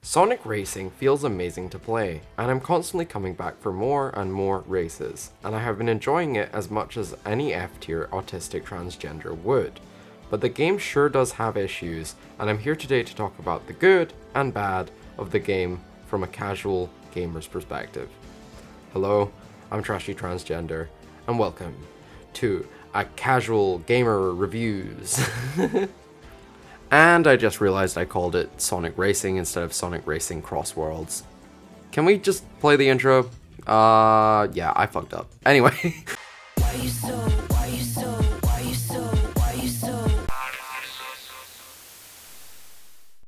Sonic Racing feels amazing to play, and I'm constantly coming back for more and more races, and I have been enjoying it as much as any F-tier autistic transgender would. But the game sure does have issues, and I'm here today to talk about the good and bad of the game from a casual gamer's perspective. Hello, I'm Trashy Transgender, and welcome to a Casual Gamer Reviews. And I just realized I called it Sonic Racing instead of Sonic Racing CrossWorlds. Can we just play the intro? Yeah, I fucked up. Anyway.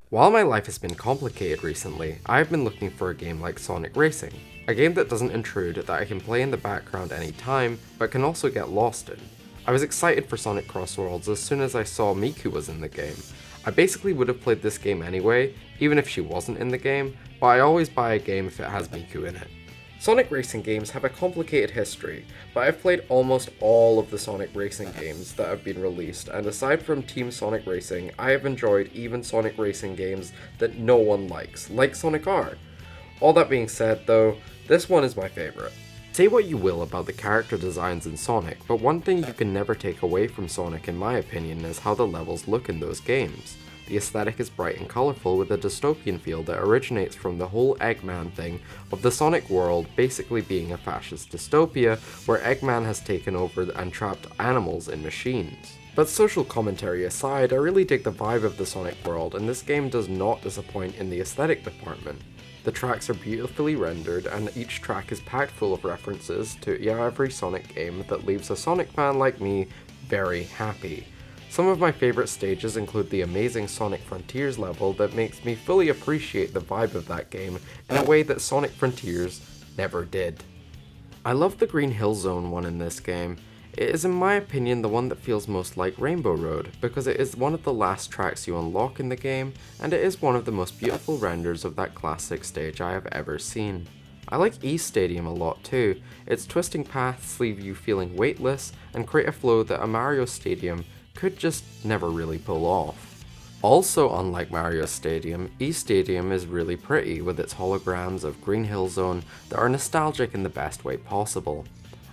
While my life has been complicated recently, I've been looking for a game like Sonic Racing. A game that doesn't intrude, that I can play in the background anytime, but can also get lost in. I was excited for Sonic CrossWorlds as soon as I saw Miku was in the game. I basically would have played this game anyway, even if she wasn't in the game, but I always buy a game if it has Miku in it. Sonic Racing games have a complicated history, but I've played almost all of the Sonic Racing games that have been released, and aside from Team Sonic Racing, I have enjoyed even Sonic Racing games that no one likes, like Sonic R. All that being said though, this one is my favourite. Say what you will about the character designs in Sonic, but one thing you can never take away from Sonic in my opinion is how the levels look in those games. The aesthetic is bright and colourful with a dystopian feel that originates from the whole Eggman thing of the Sonic world basically being a fascist dystopia where Eggman has taken over and trapped animals in machines. But social commentary aside, I really dig the vibe of the Sonic world, and this game does not disappoint in the aesthetic department. The tracks are beautifully rendered, and each track is packed full of references to every Sonic game that leaves a Sonic fan like me very happy. Some of my favourite stages include the amazing Sonic Frontiers level that makes me fully appreciate the vibe of that game in a way that Sonic Frontiers never did. I love the Green Hill Zone one in this game. It is in my opinion the one that feels most like Rainbow Road, because it is one of the last tracks you unlock in the game, and it is one of the most beautiful renders of that classic stage I have ever seen. I like East Stadium a lot too. Its twisting paths leave you feeling weightless and create a flow that a Mario Stadium could just never really pull off. Also, unlike Mario Stadium, East Stadium is really pretty with its holograms of Green Hill Zone that are nostalgic in the best way possible.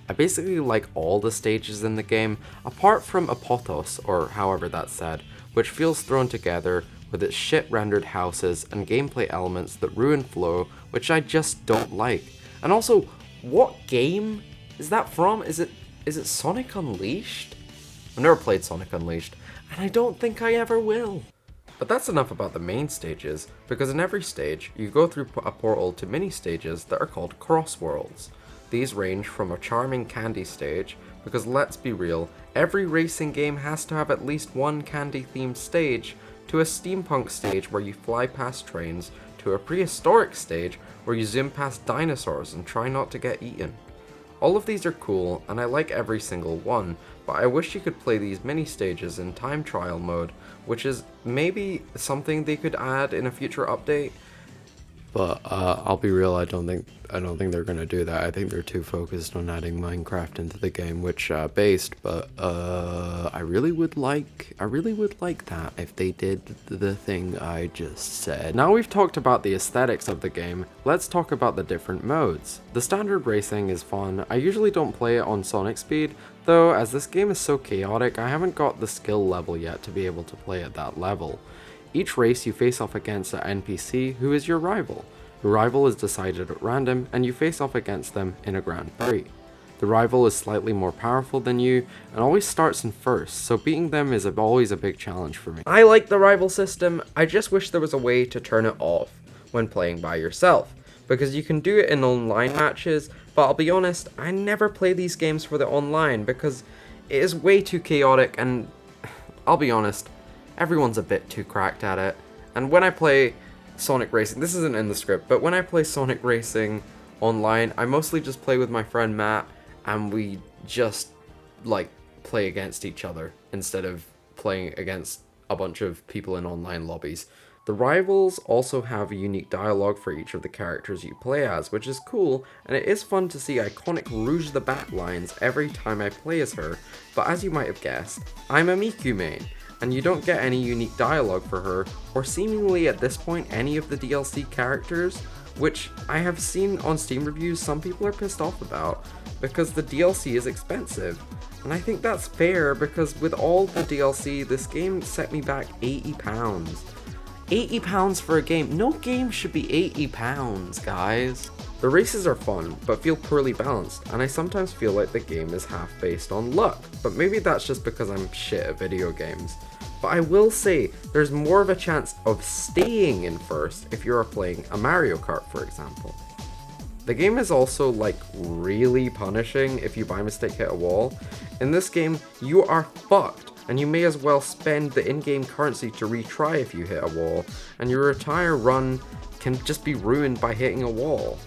I basically like all the stages in the game, apart from Apothos, or however that's said, which feels thrown together with its shit rendered houses and gameplay elements that ruin flow, which I just don't like. And also, what game is that from? Is it Sonic Unleashed? I've never played Sonic Unleashed, and I don't think I ever will. But that's enough about the main stages, because in every stage, you go through a portal to mini stages that are called CrossWorlds. These range from a charming candy stage, because let's be real, every racing game has to have at least one candy-themed stage, to a steampunk stage where you fly past trains, to a prehistoric stage where you zoom past dinosaurs and try not to get eaten. All of these are cool, and I like every single one, but I wish you could play these mini stages in time trial mode, which is maybe something they could add in a future update. But I'll be real, I don't think they're gonna do that. I think they're too focused on adding Minecraft into the game, which based. But I really would like that if they did the thing I just said. Now we've talked about the aesthetics of the game, let's talk about the different modes. The standard racing is fun. I usually don't play it on Sonic Speed, though as this game is so chaotic, I haven't got the skill level yet to be able to play at that level. Each race you face off against an NPC who is your rival. Your rival is decided at random and you face off against them in a Grand Prix. The rival is slightly more powerful than you and always starts in first, so beating them is always a big challenge for me. I like the rival system, I just wish there was a way to turn it off when playing by yourself, because you can do it in online matches, but I'll be honest, I never play these games for the online because it is way too chaotic and I'll be honest, everyone's a bit too cracked at it. And when I play Sonic Racing, this isn't in the script, but when I play Sonic Racing online, I mostly just play with my friend Matt, and we just, play against each other instead of playing against a bunch of people in online lobbies. The rivals also have a unique dialogue for each of the characters you play as, which is cool, and it is fun to see iconic Rouge the Bat lines every time I play as her, but as you might have guessed, I'm a Miku main, and you don't get any unique dialogue for her, or seemingly at this point any of the DLC characters, which I have seen on Steam reviews some people are pissed off about, because the DLC is expensive. And I think that's fair, because with all the DLC, this game set me back £80. £80 for a game. No game should be £80, guys. The races are fun, but feel poorly balanced, and I sometimes feel like the game is half based on luck, but maybe that's just because I'm shit at video games. But I will say, there's more of a chance of staying in first if you're playing a Mario Kart, for example. The game is also, like, really punishing if you by mistake hit a wall. In this game, you are fucked, and you may as well spend the in-game currency to retry if you hit a wall, and your entire run can just be ruined by hitting a wall.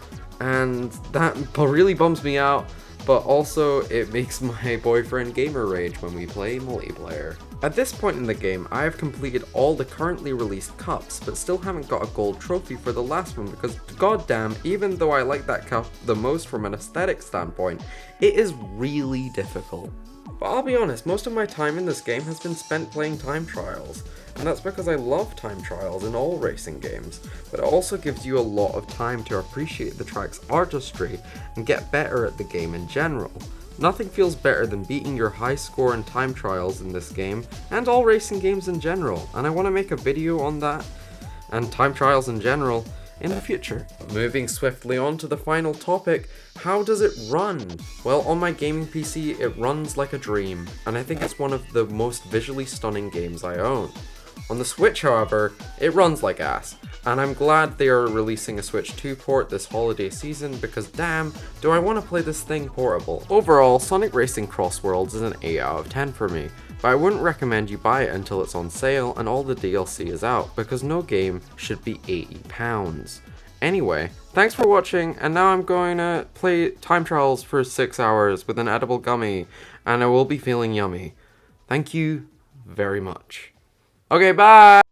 And that really bums me out, but also it makes my boyfriend gamer rage when we play multiplayer. At this point in the game, I have completed all the currently released cups, but still haven't got a gold trophy for the last one because goddamn, even though I like that cup the most from an aesthetic standpoint, it is really difficult. But I'll be honest, most of my time in this game has been spent playing time trials, and that's because I love time trials in all racing games, but it also gives you a lot of time to appreciate the track's artistry and get better at the game in general. Nothing feels better than beating your high score in time trials in this game, and all racing games in general, and I want to make a video on that, and time trials in general, in the future. Moving swiftly on to the final topic, how does it run? Well, on my gaming PC, it runs like a dream, and I think it's one of the most visually stunning games I own. On the Switch, however, it runs like ass, and I'm glad they are releasing a Switch 2 port this holiday season because damn, do I want to play this thing portable. Overall, Sonic Racing CrossWorlds is an 8 out of 10 for me, but I wouldn't recommend you buy it until it's on sale and all the DLC is out, because no game should be £80. Anyway, thanks for watching, and now I'm going to play time trials for 6 hours with an edible gummy, and I will be feeling yummy. Thank you very much. Okay, bye!